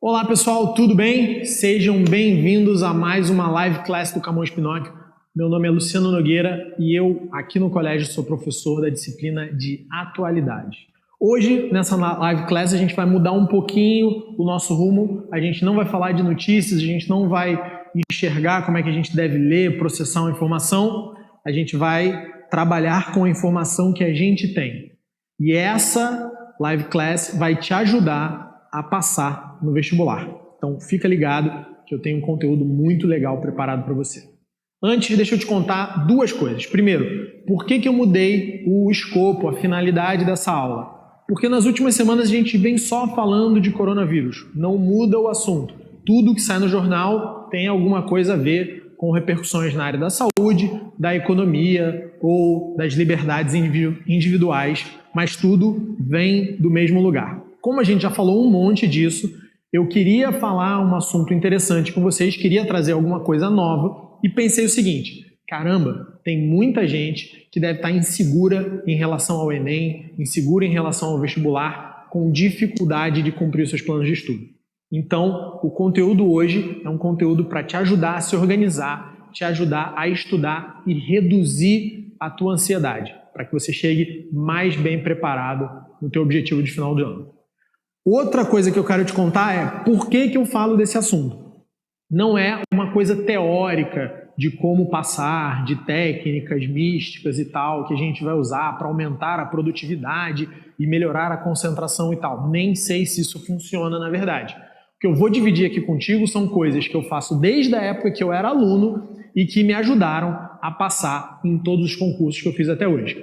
Olá pessoal, tudo bem? Sejam bem-vindos a mais uma live class do Camões Pinóquio. Meu nome é Luciano Nogueira e eu, aqui no colégio, sou professor da disciplina de Atualidade. Hoje, nessa live class, a gente vai mudar um pouquinho o nosso rumo. A gente não vai falar de notícias, a gente não vai enxergar como é que a gente deve ler, processar uma informação. A gente vai trabalhar com a informação que a gente tem. E essa live class vai te ajudar a passar no vestibular. Então fica ligado que eu tenho um conteúdo muito legal preparado para você. Antes, deixa eu te contar duas coisas. Primeiro, por que eu mudei o escopo, a finalidade dessa aula? Porque nas últimas semanas a gente vem só falando de coronavírus, não muda o assunto. Tudo que sai no jornal tem alguma coisa a ver com repercussões na área da saúde, da economia ou das liberdades individuais, mas tudo vem do mesmo lugar. Como a gente já falou um monte disso, eu queria falar um assunto interessante com vocês, queria trazer alguma coisa nova e pensei o seguinte: caramba, tem muita gente que deve estar insegura em relação ao Enem, insegura em relação ao vestibular, com dificuldade de cumprir os seus planos de estudo. Então, o conteúdo hoje é um conteúdo para te ajudar a se organizar, te ajudar a estudar e reduzir a tua ansiedade, para que você chegue mais bem preparado no teu objetivo de final de ano. Outra coisa que eu quero te contar é por que eu falo desse assunto. Não é uma coisa teórica de como passar, de técnicas místicas e tal, que a gente vai usar para aumentar a produtividade e melhorar a concentração e tal. Nem sei se isso funciona na verdade. O que eu vou dividir aqui contigo são coisas que eu faço desde a época que eu era aluno e que me ajudaram a passar em todos os concursos que eu fiz até hoje.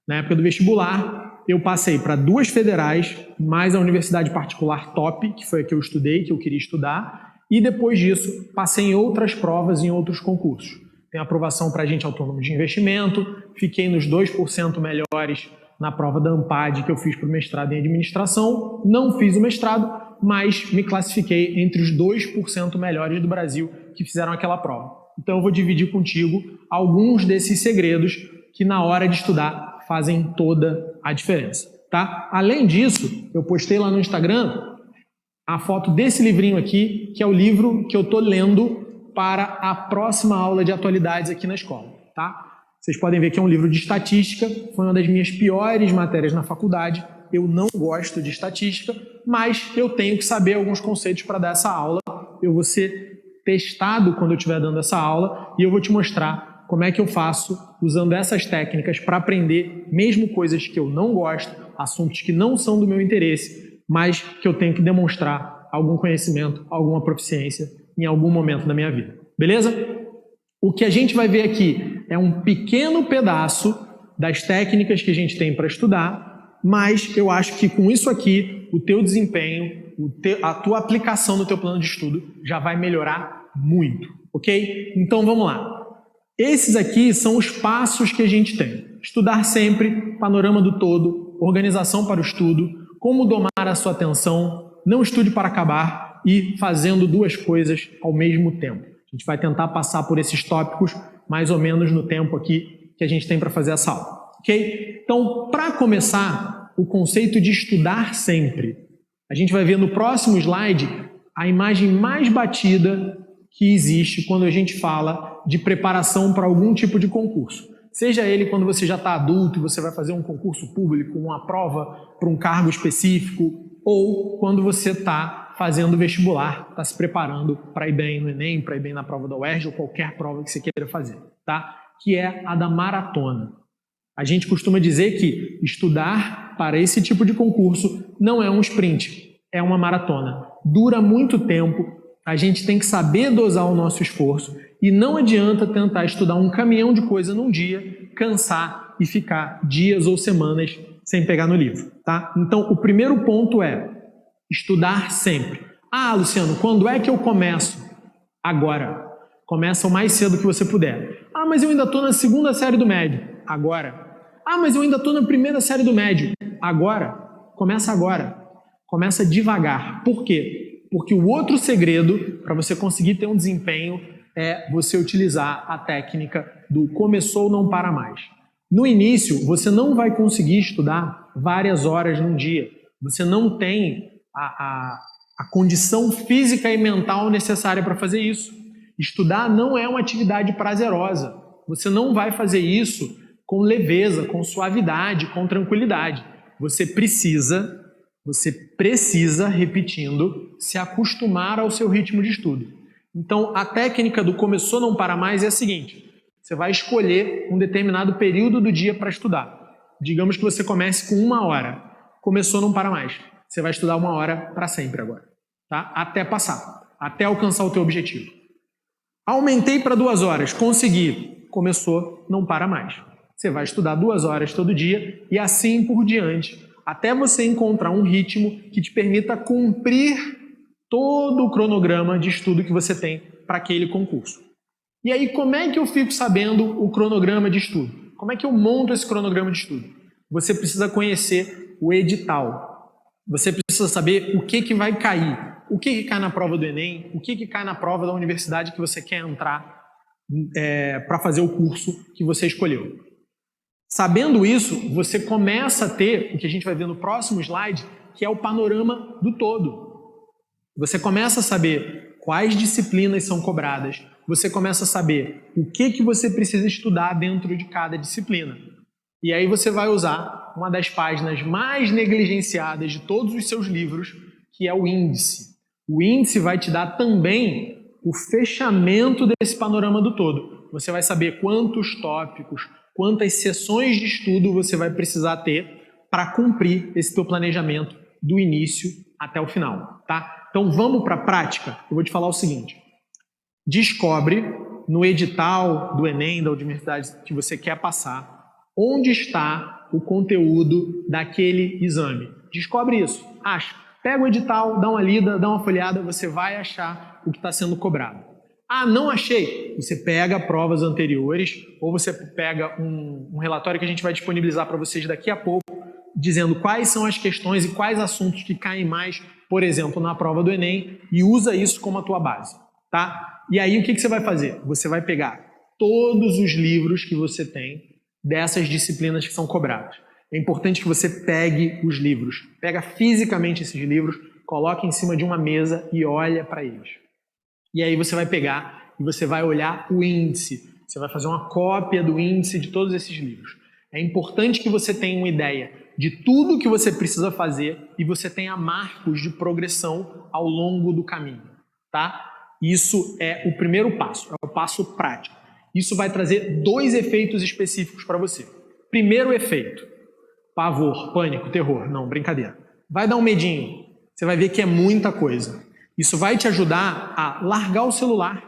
Na época do vestibular, eu passei para 2 federais, mais a universidade particular top, que foi a que eu estudei, que eu queria estudar, e depois disso passei em outras provas, em outros concursos. Tenho aprovação para agente autônomo de investimento, fiquei nos 2% melhores na prova da ANPAD que eu fiz para o mestrado em administração, não fiz o mestrado, mas me classifiquei entre os 2% melhores do Brasil que fizeram aquela prova. Então eu vou dividir contigo alguns desses segredos que na hora de estudar fazem toda a diferença, tá? Além disso, eu postei lá no Instagram a foto desse livrinho aqui, que é o livro que eu tô lendo para a próxima aula de atualidades aqui na escola, tá? Vocês podem ver que é um livro de estatística, foi uma das minhas piores matérias na faculdade. Eu não gosto de estatística, mas eu tenho que saber alguns conceitos para dar essa aula. Eu vou ser testado quando eu estiver dando essa aula e eu vou te mostrar como é que eu faço usando essas técnicas para aprender mesmo coisas que eu não gosto, assuntos que não são do meu interesse, mas que eu tenho que demonstrar algum conhecimento, alguma proficiência em algum momento da minha vida. Beleza? O que a gente vai ver aqui é um pequeno pedaço das técnicas que a gente tem para estudar, mas eu acho que com isso aqui, o teu desempenho, a tua aplicação no teu plano de estudo já vai melhorar muito, ok? Então vamos lá. Esses aqui são os passos que a gente tem. Estudar sempre, panorama do todo, organização para o estudo, como domar a sua atenção, não estude para acabar e fazendo 2 coisas ao mesmo tempo. A gente vai tentar passar por esses tópicos mais ou menos no tempo aqui que a gente tem para fazer essa aula, ok? Então, para começar, o conceito de estudar sempre. A gente vai ver no próximo slide a imagem mais batida que existe quando a gente fala de preparação para algum tipo de concurso. Seja ele quando você já está adulto e você vai fazer um concurso público, uma prova para um cargo específico, ou quando você está fazendo vestibular, está se preparando para ir bem no Enem, para ir bem na prova da UERJ ou qualquer prova que você queira fazer, tá? Que é a da maratona. A gente costuma dizer que estudar para esse tipo de concurso não é um sprint, é uma maratona. Dura muito tempo. A gente tem que saber dosar o nosso esforço e não adianta tentar estudar um caminhão de coisa num dia, cansar e ficar dias ou semanas sem pegar no livro, tá? Então, o primeiro ponto é estudar sempre. Ah, Luciano, quando é que eu começo? Agora. Começa o mais cedo que você puder. Ah, mas eu ainda estou na 2ª série do médio. Agora. Ah, mas eu ainda estou na 1ª série do médio. Agora. Começa agora. Começa devagar. Por quê? Porque o outro segredo para você conseguir ter um desempenho é você utilizar a técnica do começou, não para mais. No início, você não vai conseguir estudar várias horas num dia. Você não tem a condição física e mental necessária para fazer isso. Estudar não é uma atividade prazerosa. Você não vai fazer isso com leveza, com suavidade, com tranquilidade. Você precisa, repetindo, se acostumar ao seu ritmo de estudo. Então, a técnica do começou, não para mais é a seguinte: você vai escolher um determinado período do dia para estudar. Digamos que você comece com 1 hora. Começou, não para mais. Você vai estudar 1 hora para sempre agora, tá? Até passar, até alcançar o teu objetivo. Aumentei para 2 horas, consegui. Começou, não para mais. Você vai estudar 2 horas todo dia e assim por diante, até você encontrar um ritmo que te permita cumprir todo o cronograma de estudo que você tem para aquele concurso. E aí, como é que eu fico sabendo o cronograma de estudo? Como é que eu monto esse cronograma de estudo? Você precisa conhecer o edital. Você precisa saber o que vai cair. O que cai na prova do Enem, o que cai na prova da universidade que você quer entrar para fazer o curso que você escolheu. Sabendo isso, você começa a ter o que a gente vai ver no próximo slide, que é o panorama do todo. Você começa a saber quais disciplinas são cobradas, você começa a saber o que você precisa estudar dentro de cada disciplina. E aí você vai usar uma das páginas mais negligenciadas de todos os seus livros, que é o índice. O índice vai te dar também o fechamento desse panorama do todo. Você vai saber quantos tópicos, quantas sessões de estudo você vai precisar ter para cumprir esse teu planejamento do início até o final, tá? Então vamos para a prática. Eu vou te falar o seguinte: descobre no edital do Enem, da universidade que você quer passar, onde está o conteúdo daquele exame. Descobre isso, acha. Pega o edital, dá uma lida, dá uma folhada, você vai achar o que está sendo cobrado. Ah, não achei? Você pega provas anteriores ou você pega um relatório que a gente vai disponibilizar para vocês daqui a pouco, dizendo quais são as questões e quais assuntos que caem mais, por exemplo, na prova do Enem, e usa isso como a tua base, tá? E aí o que você vai fazer? Você vai pegar todos os livros que você tem dessas disciplinas que são cobradas. É importante que você pegue os livros, pega fisicamente esses livros, coloque em cima de uma mesa e olha para eles. E aí você vai pegar e você vai olhar o índice, você vai fazer uma cópia do índice de todos esses livros. É importante que você tenha uma ideia de tudo que você precisa fazer e você tenha marcos de progressão ao longo do caminho, tá? Isso é o primeiro passo, é o passo prático. Isso vai trazer 2 efeitos específicos para você. Primeiro efeito: pavor, pânico, terror. Não, brincadeira. Vai dar um medinho. Você vai ver que é muita coisa. Isso vai te ajudar a largar o celular,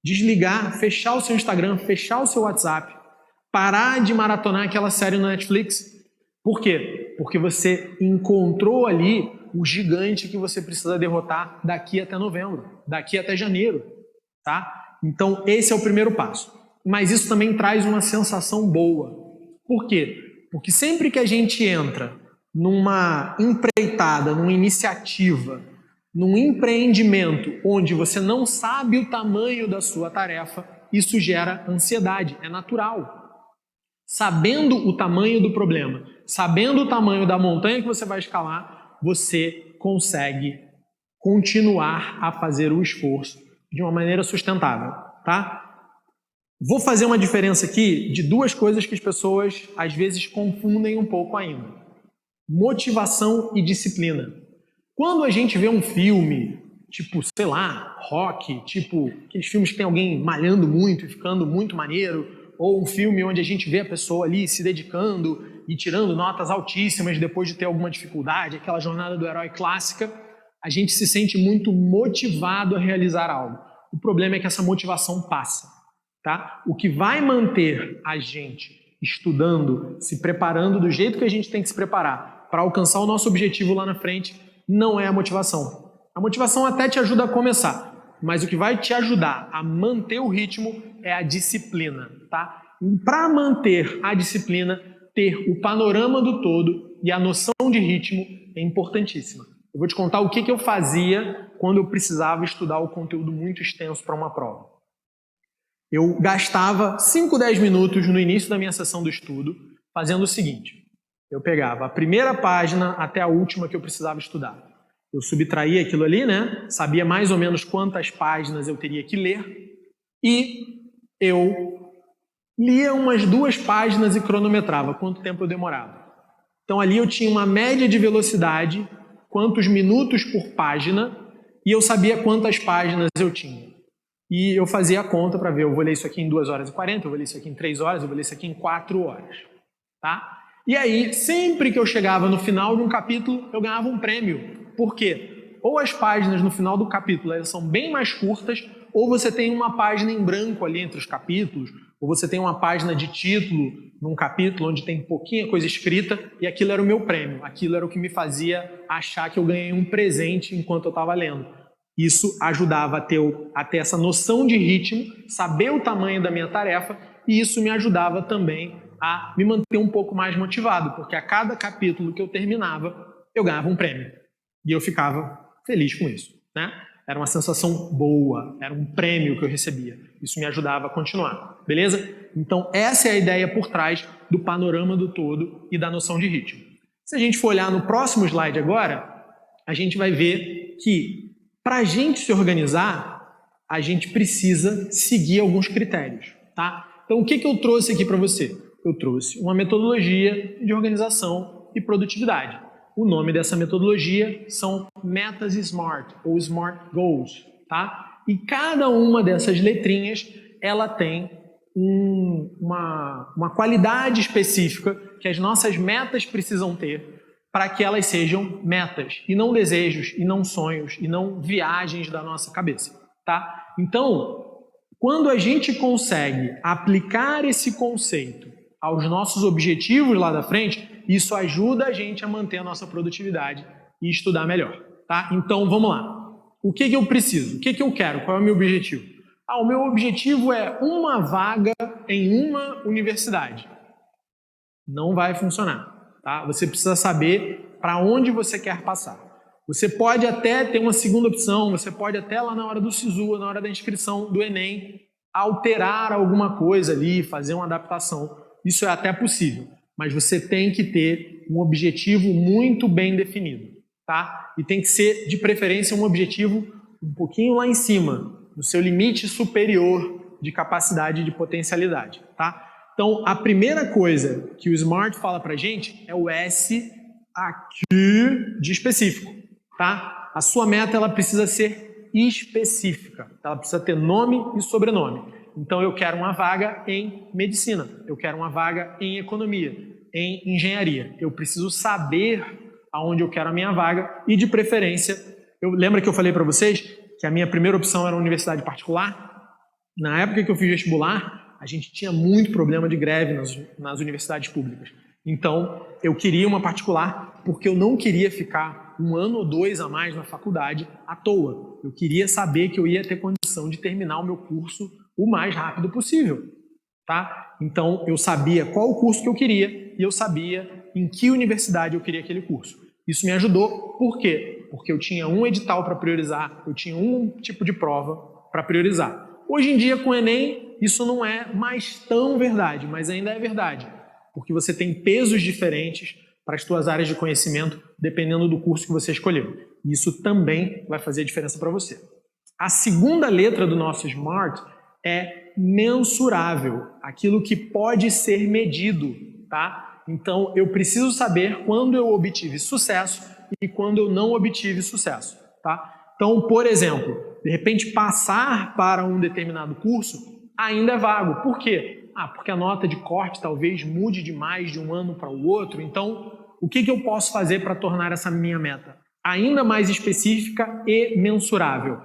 desligar, fechar o seu Instagram, fechar o seu WhatsApp, parar de maratonar aquela série no Netflix. Por quê? Porque você encontrou ali o gigante que você precisa derrotar daqui até novembro, daqui até janeiro, tá? Então, esse é o primeiro passo. Mas isso também traz uma sensação boa. Por quê? Porque sempre que a gente entra numa empreitada, numa iniciativa, num empreendimento onde você não sabe o tamanho da sua tarefa, isso gera ansiedade, é natural. Sabendo o tamanho do problema, sabendo o tamanho da montanha que você vai escalar, você consegue continuar a fazer o esforço de uma maneira sustentável, tá? Vou fazer uma diferença aqui de 2 coisas que as pessoas às vezes confundem um pouco ainda: motivação e disciplina. Quando a gente vê um filme, tipo, sei lá, rock, tipo aqueles filmes que tem alguém malhando muito e ficando muito maneiro, ou um filme onde a gente vê a pessoa ali se dedicando e tirando notas altíssimas depois de ter alguma dificuldade, aquela jornada do herói clássica, a gente se sente muito motivado a realizar algo. O problema é que essa motivação passa, tá? O que vai manter a gente estudando, se preparando do jeito que a gente tem que se preparar para alcançar o nosso objetivo lá na frente, não é a motivação. A motivação até te ajuda a começar, mas o que vai te ajudar a manter o ritmo é a disciplina, tá? E para manter a disciplina, ter o panorama do todo e a noção de ritmo é importantíssima. Eu vou te contar o que eu fazia quando eu precisava estudar o conteúdo muito extenso para uma prova. Eu gastava 5, 10 minutos no início da minha sessão do estudo fazendo o seguinte: eu pegava a primeira página até a última que eu precisava estudar. Eu subtraía aquilo ali, né? Sabia mais ou menos quantas páginas eu teria que ler e eu lia umas 2 páginas e cronometrava quanto tempo eu demorava. Então ali eu tinha uma média de velocidade, quantos minutos por página, e eu sabia quantas páginas eu tinha. E eu fazia a conta para ver, eu vou ler isso aqui em 2 horas e 40, eu vou ler isso aqui em 3 horas, eu vou ler isso aqui em 4 horas. Tá? E aí, sempre que eu chegava no final de um capítulo, eu ganhava um prêmio. Por quê? Ou as páginas no final do capítulo elas são bem mais curtas, ou você tem uma página em branco ali entre os capítulos, ou você tem uma página de título num capítulo onde tem pouquinha coisa escrita, e aquilo era o meu prêmio, aquilo era o que me fazia achar que eu ganhei um presente enquanto eu estava lendo. Isso ajudava a ter essa noção de ritmo, saber o tamanho da minha tarefa, e isso me ajudava também a me manter um pouco mais motivado, porque a cada capítulo que eu terminava, eu ganhava um prêmio. E eu ficava feliz com isso, né? Era uma sensação boa, era um prêmio que eu recebia. Isso me ajudava a continuar, beleza? Então essa é a ideia por trás do panorama do todo e da noção de ritmo. Se a gente for olhar no próximo slide agora, a gente vai ver que para a gente se organizar, a gente precisa seguir alguns critérios, tá? Então o que eu trouxe aqui para você? Eu trouxe uma metodologia de organização e produtividade. O nome dessa metodologia são metas SMART, ou SMART Goals, tá? E cada uma dessas letrinhas, ela tem uma qualidade específica que as nossas metas precisam ter para que elas sejam metas, e não desejos, e não sonhos, e não viagens da nossa cabeça, tá? Então, quando a gente consegue aplicar esse conceito aos nossos objetivos lá da frente, isso ajuda a gente a manter a nossa produtividade e estudar melhor, tá? Então, vamos lá. O que eu preciso? O que eu quero? Qual é o meu objetivo? O meu objetivo é uma vaga em uma universidade. Não vai funcionar, tá? Você precisa saber para onde você quer passar. Você pode até ter uma segunda opção, você pode até lá na hora do SISU, na hora da inscrição do Enem, alterar alguma coisa ali, fazer uma adaptação. Isso é até possível, mas você tem que ter um objetivo muito bem definido, tá? E tem que ser, de preferência, um objetivo um pouquinho lá em cima, no seu limite superior de capacidade e de potencialidade, tá? Então, a primeira coisa que o SMART fala pra gente é o S aqui de específico, tá? A sua meta, ela precisa ser específica, ela precisa ter nome e sobrenome. Então, eu quero uma vaga em medicina, eu quero uma vaga em economia, em engenharia. Eu preciso saber aonde eu quero a minha vaga e, de preferência, lembra que eu falei para vocês que a minha primeira opção era a universidade particular? Na época que eu fiz vestibular, a gente tinha muito problema de greve nas universidades públicas. Então, eu queria uma particular porque eu não queria ficar 1 ano ou 2 a mais na faculdade à toa. Eu queria saber que eu ia ter condição de terminar o meu curso o mais rápido possível, tá? Então, eu sabia qual o curso que eu queria e eu sabia em que universidade eu queria aquele curso. Isso me ajudou, por quê? Porque eu tinha um edital para priorizar, eu tinha um tipo de prova para priorizar. Hoje em dia, com o Enem, isso não é mais tão verdade, mas ainda é verdade, porque você tem pesos diferentes para as suas áreas de conhecimento, dependendo do curso que você escolheu. Isso também vai fazer diferença para você. A segunda letra do nosso SMART é mensurável, aquilo que pode ser medido, tá? Então, eu preciso saber quando eu obtive sucesso e quando eu não obtive sucesso, tá? Então, por exemplo, de repente passar para um determinado curso ainda é vago. Por quê? Porque a nota de corte talvez mude demais de um ano para o outro. Então, o que eu posso fazer para tornar essa minha meta ainda mais específica e mensurável?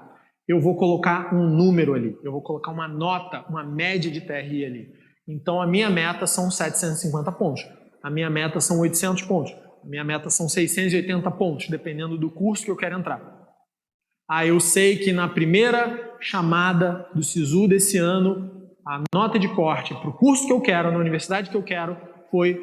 Eu vou colocar um número ali, eu vou colocar uma nota, uma média de TRI ali. Então, a minha meta são 750 pontos, a minha meta são 800 pontos, a minha meta são 680 pontos, dependendo do curso que eu quero entrar. Eu sei que na primeira chamada do SISU desse ano, a nota de corte para o curso que eu quero, na universidade que eu quero, foi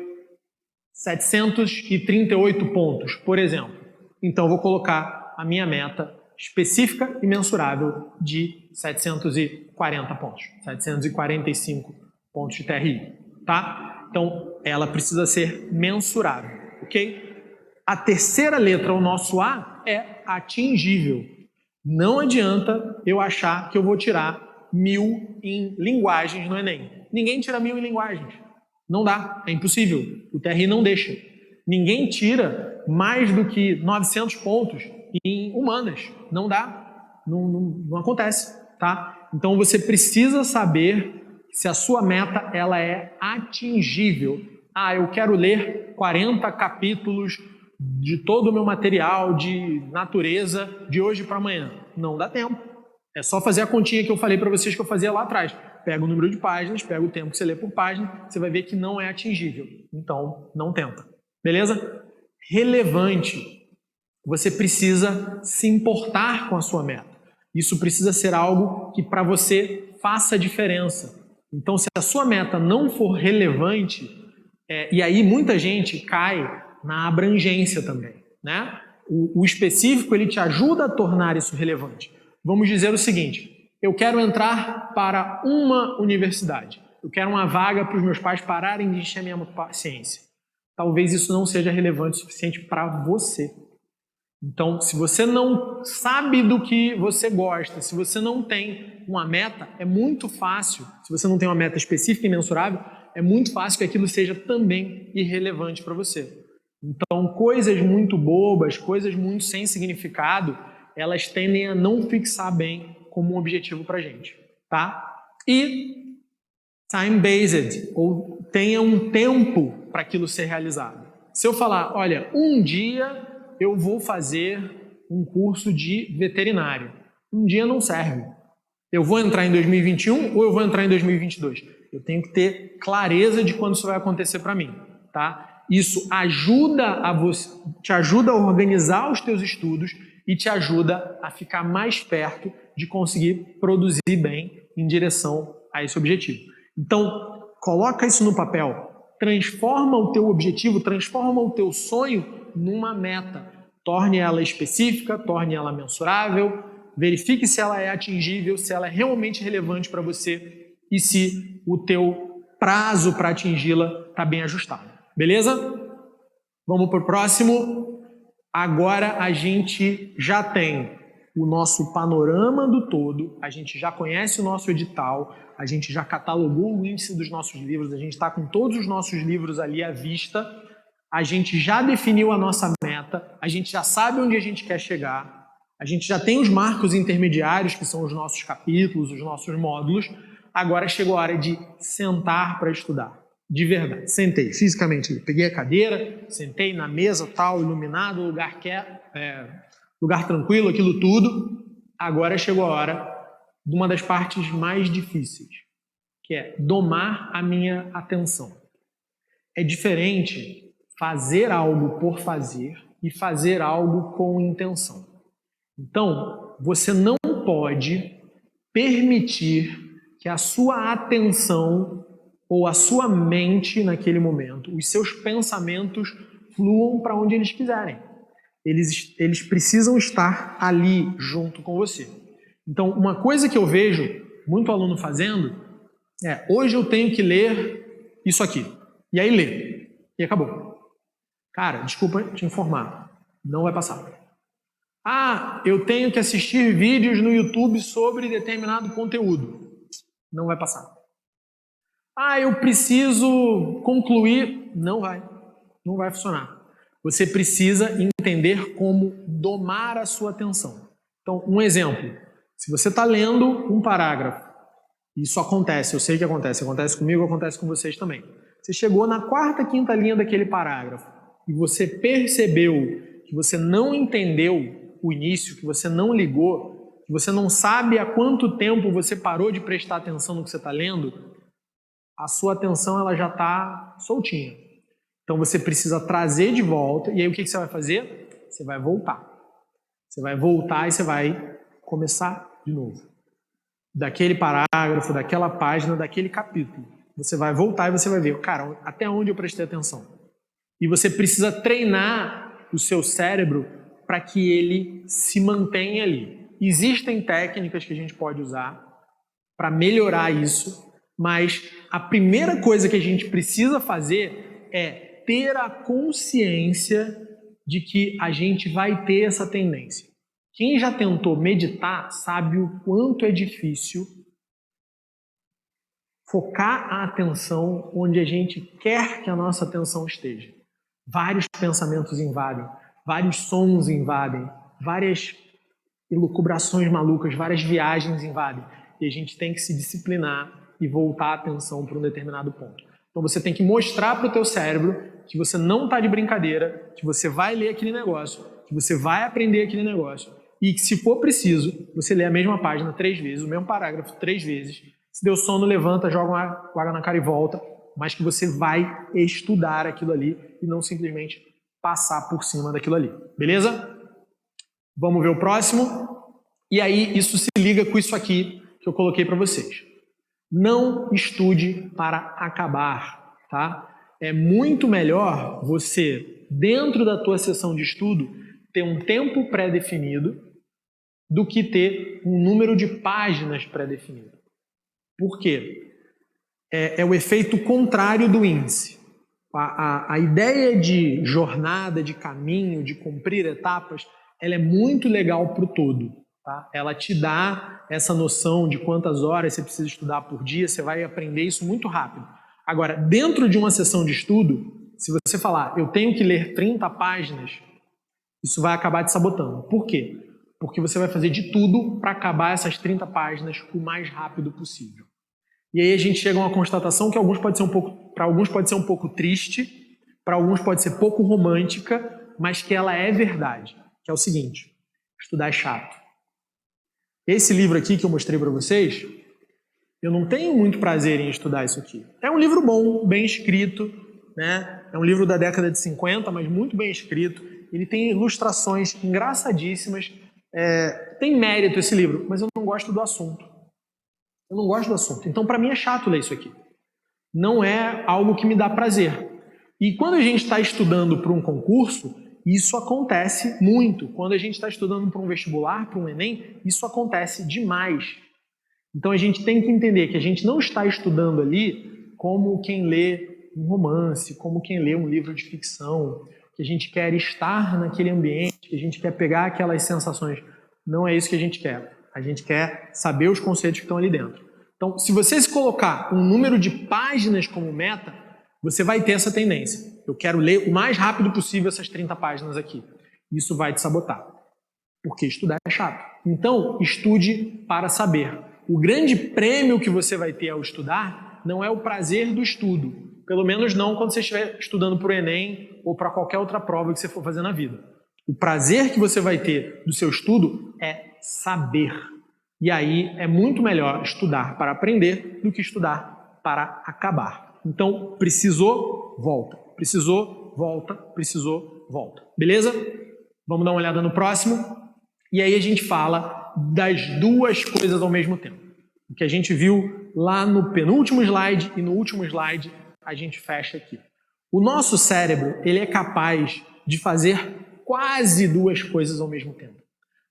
738 pontos, por exemplo. Então, eu vou colocar a minha meta específica e mensurável de 740 pontos, 745 pontos de TRI, tá? Então, ela precisa ser mensurável, ok? A terceira letra, o nosso A, é atingível. Não adianta eu achar que eu vou tirar 1000 em linguagens no Enem. Ninguém tira 1000 em linguagens. Não dá, é impossível. O TRI não deixa. Ninguém tira mais do que 900 pontos em humanas. Não dá. Não acontece, tá? Então você precisa saber se a sua meta ela é atingível. Ah, eu quero ler 40 capítulos de todo o meu material de natureza de hoje para amanhã. Não dá tempo. É só fazer a continha que eu falei para vocês que eu fazia lá atrás. Pega o número de páginas, pega o tempo que você lê por página, você vai ver que não é atingível. Então, não tenta. Beleza? Relevante. Você precisa se importar com a sua meta. Isso precisa ser algo que para você faça diferença. Então, se a sua meta não for relevante, e aí muita gente cai na abrangência também, né? O específico, ele te ajuda a tornar isso relevante. Vamos dizer o seguinte, eu quero entrar para uma universidade, eu quero uma vaga para os meus pais pararem de encher a minha paciência. Talvez isso não seja relevante o suficiente para você. Então, se você não sabe do que você gosta, se você não tem uma meta, é muito fácil, se você não tem uma meta específica e mensurável, é muito fácil que aquilo seja também irrelevante para você. Então, coisas muito bobas, coisas muito sem significado, elas tendem a não fixar bem como um objetivo para a gente, tá? E time-based, ou tenha um tempo para aquilo ser realizado. Se eu falar, olha, um dia eu vou fazer um curso de veterinário. Um dia não serve. Eu vou entrar em 2021 ou eu vou entrar em 2022? Eu tenho que ter clareza de quando isso vai acontecer para mim, tá? Isso te ajuda a organizar os teus estudos e te ajuda a ficar mais perto de conseguir produzir bem em direção a esse objetivo. Então, coloca isso no papel. Transforma o teu objetivo, transforma o teu sonho numa meta. Torne ela específica, torne ela mensurável, verifique se ela é atingível, se ela é realmente relevante para você e se o teu prazo para atingi-la está bem ajustado. Beleza? Vamos para o próximo. Agora a gente já tem o nosso panorama do todo, a gente já conhece o nosso edital, a gente já catalogou o índice dos nossos livros, a gente está com todos os nossos livros ali à vista, a gente já definiu a nossa meta, a gente já sabe onde a gente quer chegar, a gente já tem os marcos intermediários, que são os nossos capítulos, os nossos módulos, agora chegou a hora de sentar para estudar. De verdade, sentei fisicamente, peguei a cadeira, sentei na mesa tal, iluminado, lugar lugar tranquilo, aquilo tudo. Agora chegou a hora de uma das partes mais difíceis, que é domar a minha atenção. É diferente fazer algo por fazer e fazer algo com intenção. Então, você não pode permitir que a sua atenção ou a sua mente naquele momento, os seus pensamentos fluam para onde eles quiserem. Eles precisam estar ali junto com você. Então, uma coisa que eu vejo muito aluno fazendo é, hoje eu tenho que ler isso aqui. E aí lê. E acabou. Cara, desculpa te informar, não vai passar. Ah, eu tenho que assistir vídeos no YouTube sobre determinado conteúdo. Não vai passar. Ah, eu preciso concluir. Não vai funcionar. Você precisa entender como domar a sua atenção. Então, um exemplo. Se você está lendo um parágrafo, isso acontece, eu sei que acontece comigo, acontece com vocês também. Você chegou na quarta, quinta linha daquele parágrafo e você percebeu que você não entendeu o início, que você não ligou, que você não sabe há quanto tempo você parou de prestar atenção no que você está lendo, a sua atenção ela já está soltinha. Então você precisa trazer de volta, e aí o que você vai fazer? Você vai voltar. Você vai voltar e você vai começar de novo. Daquele parágrafo, daquela página, daquele capítulo. Você vai voltar e você vai ver, cara, até onde eu prestei atenção. E você precisa treinar o seu cérebro para que ele se mantenha ali. Existem técnicas que a gente pode usar para melhorar isso, mas a primeira coisa que a gente precisa fazer é ter a consciência de que a gente vai ter essa tendência. Quem já tentou meditar sabe o quanto é difícil focar a atenção onde a gente quer que a nossa atenção esteja. Vários pensamentos invadem, vários sons invadem, várias elucubrações malucas, várias viagens invadem. E a gente tem que se disciplinar e voltar a atenção para um determinado ponto. Então você tem que mostrar para o teu cérebro que você não está de brincadeira, que você vai ler aquele negócio, que você vai aprender aquele negócio e que, se for preciso, você lê a mesma página 3 vezes, o mesmo parágrafo 3 vezes. Se deu sono, levanta, joga uma água na cara e volta, mas que você vai estudar aquilo ali e não simplesmente passar por cima daquilo ali. Beleza? Vamos ver o próximo? E aí isso se liga com isso aqui que eu coloquei para vocês. Não estude para acabar, tá? É muito melhor você, dentro da tua sessão de estudo, ter um tempo pré-definido do que ter um número de páginas pré-definido. Por quê? É o efeito contrário do índice. A ideia de jornada, de caminho, de cumprir etapas, ela é muito legal para o todo. Tá? Ela te dá essa noção de quantas horas você precisa estudar por dia, você vai aprender isso muito rápido. Agora, dentro de uma sessão de estudo, se você falar, eu tenho que ler 30 páginas, isso vai acabar te sabotando. Por quê? Porque você vai fazer de tudo para acabar essas 30 páginas o mais rápido possível. E aí a gente chega a uma constatação que para alguns pode ser um pouco triste, para alguns pode ser pouco romântica, mas que ela é verdade. Que é o seguinte, estudar é chato. Esse livro aqui que eu mostrei para vocês, eu não tenho muito prazer em estudar isso aqui. É um livro bom, bem escrito, né? É um livro da década de 50, mas muito bem escrito. Ele tem ilustrações engraçadíssimas. Tem mérito esse livro, mas eu não gosto do assunto. Eu não gosto do assunto. Então, para mim, é chato ler isso aqui. Não é algo que me dá prazer. E quando a gente está estudando para um concurso, isso acontece muito. Quando a gente está estudando para um vestibular, para um Enem, isso acontece demais. Então, a gente tem que entender que a gente não está estudando ali como quem lê um romance, como quem lê um livro de ficção, que a gente quer estar naquele ambiente, que a gente quer pegar aquelas sensações. Não é isso que a gente quer. A gente quer saber os conceitos que estão ali dentro. Então, se você se colocar um número de páginas como meta, você vai ter essa tendência. Eu quero ler o mais rápido possível essas 30 páginas aqui. Isso vai te sabotar. Porque estudar é chato. Então, estude para saber. O grande prêmio que você vai ter ao estudar não é o prazer do estudo. Pelo menos não quando você estiver estudando para o Enem ou para qualquer outra prova que você for fazer na vida. O prazer que você vai ter do seu estudo é saber. E aí é muito melhor estudar para aprender do que estudar para acabar. Então, precisou, volta. Precisou, volta. Precisou, volta. Beleza? Vamos dar uma olhada no próximo. E aí a gente fala das duas coisas ao mesmo tempo. O que a gente viu lá no penúltimo slide e no último slide, a gente fecha aqui. O nosso cérebro, ele é capaz de fazer quase duas coisas ao mesmo tempo.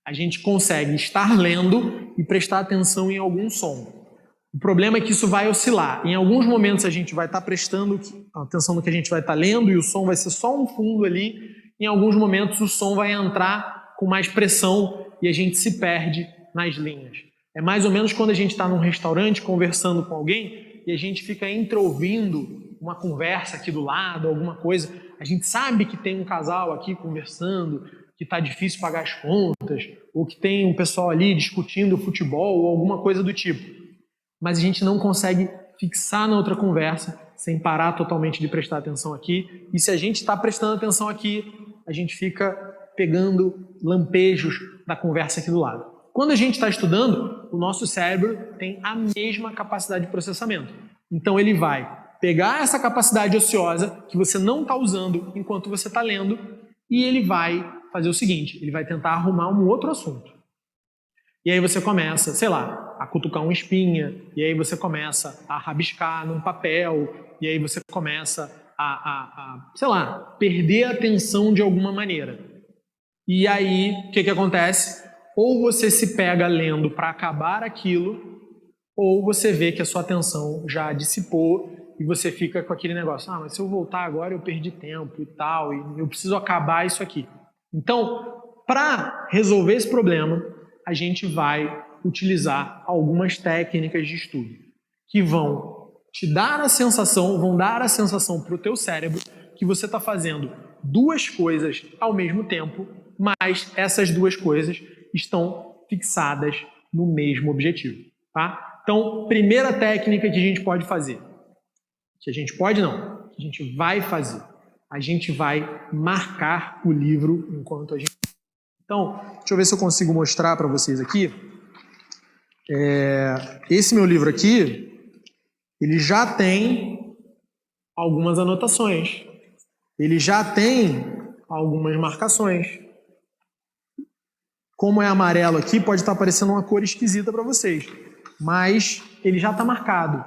A gente consegue estar lendo e prestar atenção em algum som. O problema é que isso vai oscilar. Em alguns momentos a gente vai estar prestando atenção no que a gente vai estar lendo e o som vai ser só um fundo ali. Em alguns momentos o som vai entrar com mais pressão e a gente se perde nas linhas. É mais ou menos quando a gente está num restaurante conversando com alguém e a gente fica entreouvindo uma conversa aqui do lado, alguma coisa. A gente sabe que tem um casal aqui conversando, que está difícil pagar as contas, ou que tem um pessoal ali discutindo futebol ou alguma coisa do tipo. Mas a gente não consegue fixar na outra conversa sem parar totalmente de prestar atenção aqui. E se a gente está prestando atenção aqui, a gente fica pegando lampejos da conversa aqui do lado. Quando a gente está estudando, o nosso cérebro tem a mesma capacidade de processamento. Então ele vai pegar essa capacidade ociosa que você não está usando enquanto você está lendo e ele vai fazer o seguinte, ele vai tentar arrumar um outro assunto. E aí você começa, sei lá, a cutucar uma espinha, e aí você começa a rabiscar num papel, e aí você começa sei lá, perder a atenção de alguma maneira. E aí, o que acontece? Ou você se pega lendo para acabar aquilo, ou você vê que a sua atenção já dissipou e você fica com aquele negócio, mas se eu voltar agora eu perdi tempo e tal, e eu preciso acabar isso aqui. Então, Para resolver esse problema, a gente vai utilizar algumas técnicas de estudo que vão te dar a sensação, vão dar a sensação para o teu cérebro que você está fazendo duas coisas ao mesmo tempo, mas essas duas coisas estão fixadas no mesmo objetivo, tá? Então, primeira técnica que a gente pode fazer, que a gente pode não, que a gente vai fazer, a gente vai marcar o livro enquanto a gente... Então, deixa eu ver se eu consigo mostrar para vocês aqui. Esse meu livro aqui, ele já tem algumas anotações, ele já tem algumas marcações. Como é amarelo aqui, pode estar parecendo uma cor esquisita para vocês, mas ele já está marcado.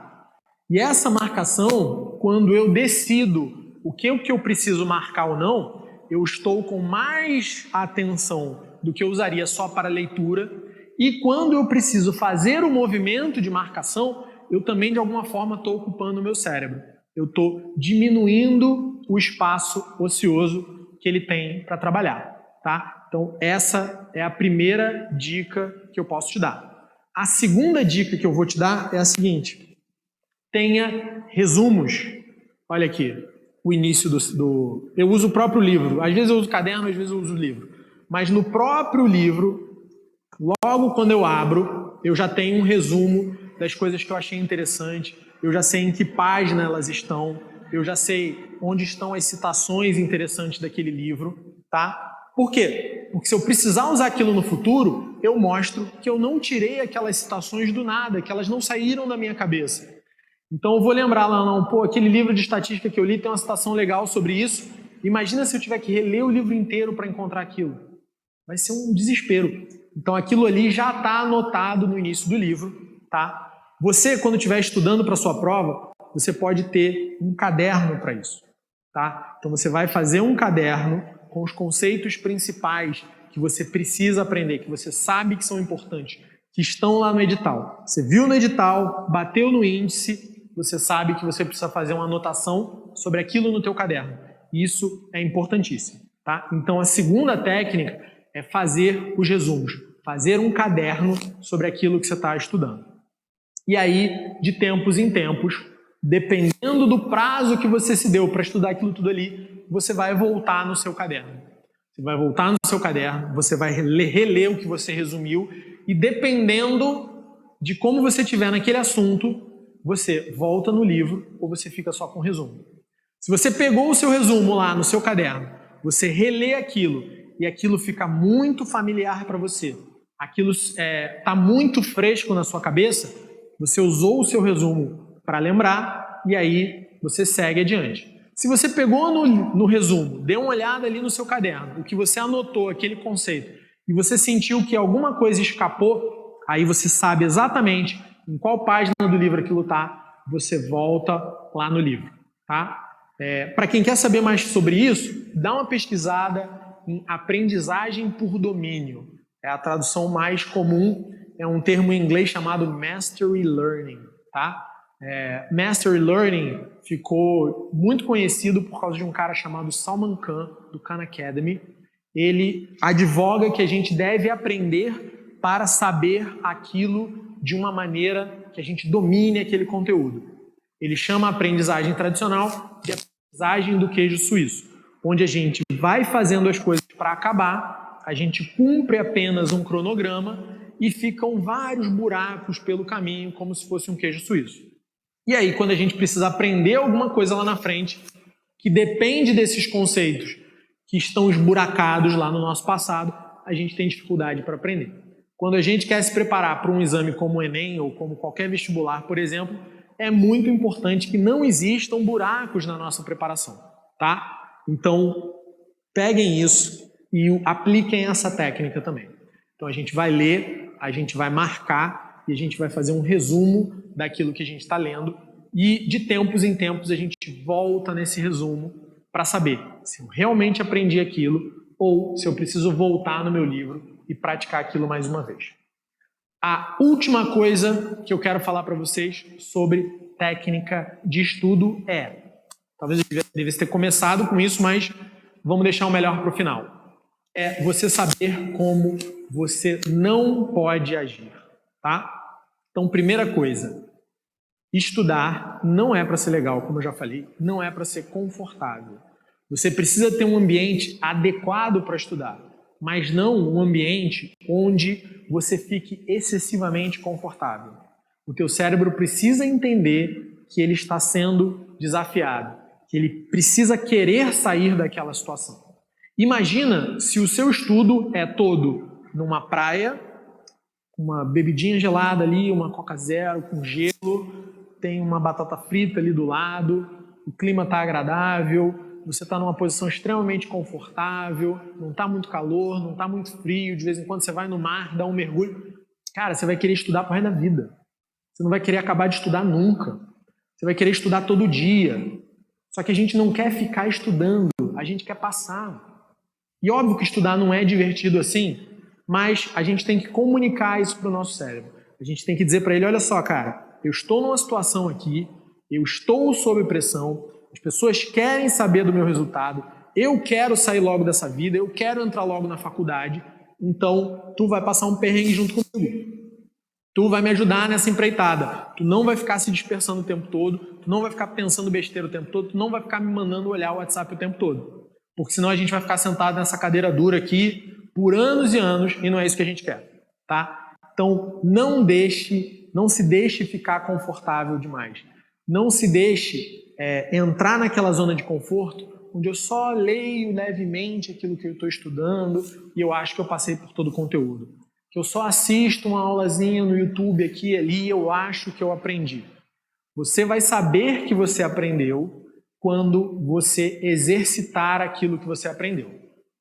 E essa marcação, quando eu decido o que eu preciso marcar ou não, eu estou com mais atenção do que eu usaria só para leitura. E quando eu preciso fazer o movimento de marcação, eu também de alguma forma estou ocupando o meu cérebro. Eu estou diminuindo o espaço ocioso que ele tem para trabalhar, tá? Então essa é a primeira dica que eu posso te dar. A segunda dica que eu vou te dar é a seguinte: tenha resumos. Olha aqui, o início do... Eu uso o próprio livro, às vezes eu uso caderno, às vezes eu uso livro. Mas no próprio livro, logo quando eu abro, eu já tenho um resumo das coisas que eu achei interessante, eu já sei em que página elas estão, eu já sei onde estão as citações interessantes daquele livro, tá? Por quê? Porque se eu precisar usar aquilo no futuro, eu mostro que eu não tirei aquelas citações do nada, que elas não saíram da minha cabeça. Então eu vou lembrar lá, não, pô, aquele livro de estatística que eu li tem uma citação legal sobre isso. Imagina se eu tiver que reler o livro inteiro para encontrar aquilo. Vai ser um desespero. Então aquilo ali já está anotado no início do livro, tá? Você, quando estiver estudando para a sua prova, você pode ter um caderno para isso, tá? Então você vai fazer um caderno com os conceitos principais que você precisa aprender, que você sabe que são importantes, que estão lá no edital. Você viu no edital, bateu no índice, você sabe que você precisa fazer uma anotação sobre aquilo no teu caderno. Isso é importantíssimo, tá? Então a segunda técnica é fazer os resumos, fazer um caderno sobre aquilo que você está estudando. E aí, de tempos em tempos, dependendo do prazo que você se deu para estudar aquilo tudo ali, você vai voltar no seu caderno. Você vai voltar no seu caderno, você vai reler o que você resumiu e dependendo de como você estiver naquele assunto, você volta no livro ou você fica só com o resumo. Se você pegou o seu resumo lá no seu caderno, você relê aquilo e aquilo fica muito familiar para você, aquilo está muito fresco na sua cabeça, você usou o seu resumo para lembrar e aí você segue adiante. Se você pegou no resumo, deu uma olhada ali no seu caderno, o que você anotou, aquele conceito, e você sentiu que alguma coisa escapou, aí você sabe exatamente em qual página do livro aquilo está, você volta lá no livro, tá? Para quem quer saber mais sobre isso, dá uma pesquisada em aprendizagem por domínio. É a tradução mais comum, é um termo em inglês chamado Mastery Learning, tá? Mastery Learning ficou muito conhecido por causa de um cara chamado Salman Khan, do Khan Academy. Ele advoga que a gente deve aprender para saber aquilo de uma maneira que a gente domine aquele conteúdo. Ele chama a aprendizagem tradicional de aprendizagem do queijo suíço, onde a gente vai fazendo as coisas para acabar, a gente cumpre apenas um cronograma e ficam vários buracos pelo caminho, como se fosse um queijo suíço. E aí, quando a gente precisa aprender alguma coisa lá na frente, que depende desses conceitos que estão esburacados lá no nosso passado, a gente tem dificuldade para aprender. Quando a gente quer se preparar para um exame como o Enem ou como qualquer vestibular, por exemplo, é muito importante que não existam buracos na nossa preparação, tá? Então, peguem isso e apliquem essa técnica também. Então, a gente vai ler, a gente vai marcar e a gente vai fazer um resumo daquilo que a gente está lendo e, de tempos em tempos, a gente volta nesse resumo para saber se eu realmente aprendi aquilo ou se eu preciso voltar no meu livro e praticar aquilo mais uma vez. A última coisa que eu quero falar para vocês sobre técnica de estudo talvez eu devesse ter começado com isso, mas vamos deixar o melhor para o final. é você saber como você não pode agir, tá? Então, primeira coisa, estudar não é para ser legal, como eu já falei, não é para ser confortável. Você precisa ter um ambiente adequado para estudar, mas não um ambiente onde você fique excessivamente confortável. O teu cérebro precisa entender que ele está sendo desafiado, que ele precisa querer sair daquela situação. Imagina se o seu estudo é todo numa praia, uma bebidinha gelada ali, uma Coca Zero com gelo, tem uma batata frita ali do lado, o clima está agradável, você está numa posição extremamente confortável, não está muito calor, não está muito frio, de vez em quando você vai no mar, dá um mergulho. Cara, você vai querer estudar pro resto da vida. Você não vai querer acabar de estudar nunca. Você vai querer estudar todo dia. Só que a gente não quer ficar estudando, a gente quer passar. E óbvio que estudar não é divertido assim, mas a gente tem que comunicar isso para o nosso cérebro. A gente tem que dizer para ele, olha só, cara, eu estou numa situação aqui, eu estou sob pressão, as pessoas querem saber do meu resultado, eu quero sair logo dessa vida, eu quero entrar logo na faculdade, então tu vai passar um perrengue junto comigo. Tu vai me ajudar nessa empreitada. Tu não vai ficar se dispersando o tempo todo, tu não vai ficar pensando besteira o tempo todo, tu não vai ficar me mandando olhar o WhatsApp o tempo todo. Porque senão a gente vai ficar sentado nessa cadeira dura aqui por anos e anos e não é isso que a gente quer, tá? Então não se deixe ficar confortável demais. Não se deixe entrar naquela zona de conforto onde eu só leio levemente aquilo que eu estou estudando e eu acho que eu passei por todo o conteúdo. Que eu só assisto uma aulazinha no YouTube aqui e ali e eu acho que eu aprendi. Você vai saber que você aprendeu quando você exercitar aquilo que você aprendeu,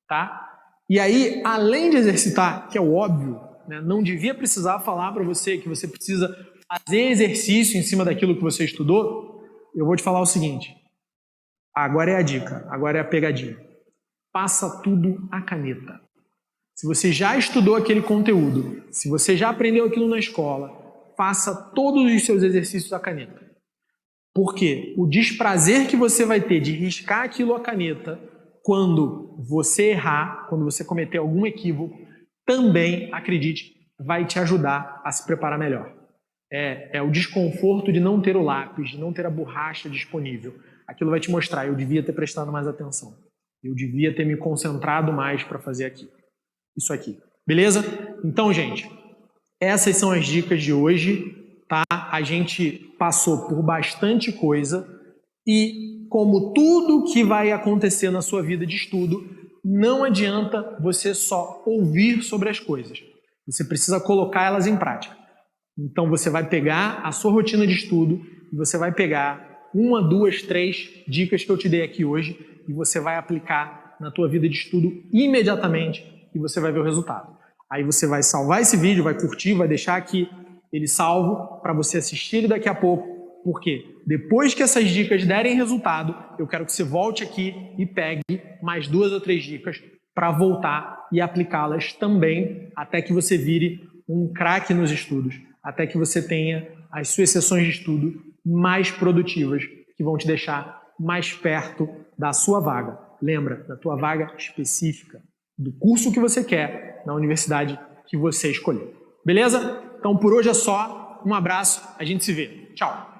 tá? E aí, além de exercitar, que é o óbvio, né, não devia precisar falar para você que você precisa fazer exercício em cima daquilo que você estudou, eu vou te falar o seguinte, agora é a dica, agora é a pegadinha. Passa tudo à caneta. Se você já estudou aquele conteúdo, se você já aprendeu aquilo na escola, faça todos os seus exercícios à caneta. Porque o desprazer que você vai ter de riscar aquilo à caneta quando você errar, quando você cometer algum equívoco, também, acredite, vai te ajudar a se preparar melhor. É o desconforto de não ter o lápis, de não ter a borracha disponível. Aquilo vai te mostrar, eu devia ter prestado mais atenção. Eu devia ter me concentrado mais para fazer isso aqui. Beleza? Então, gente, essas são as dicas de hoje. Tá? A gente passou por bastante coisa e, como tudo que vai acontecer na sua vida de estudo, não adianta você só ouvir sobre as coisas. Você precisa colocar elas em prática. Então você vai pegar a sua rotina de estudo e você vai pegar 1, 2, 3 dicas que eu te dei aqui hoje e você vai aplicar na tua vida de estudo imediatamente e você vai ver o resultado. Aí você vai salvar esse vídeo, vai curtir, vai deixar aqui ele salvo para você assistir daqui a pouco, porque depois que essas dicas derem resultado, eu quero que você volte aqui e pegue mais 2 ou 3 dicas para voltar e aplicá-las também até que você vire um craque nos estudos, até que você tenha as suas sessões de estudo mais produtivas, que vão te deixar mais perto da sua vaga. Lembra, da tua vaga específica, do curso que você quer, na universidade que você escolheu. Beleza? Então por hoje é só. Um abraço, a gente se vê. Tchau!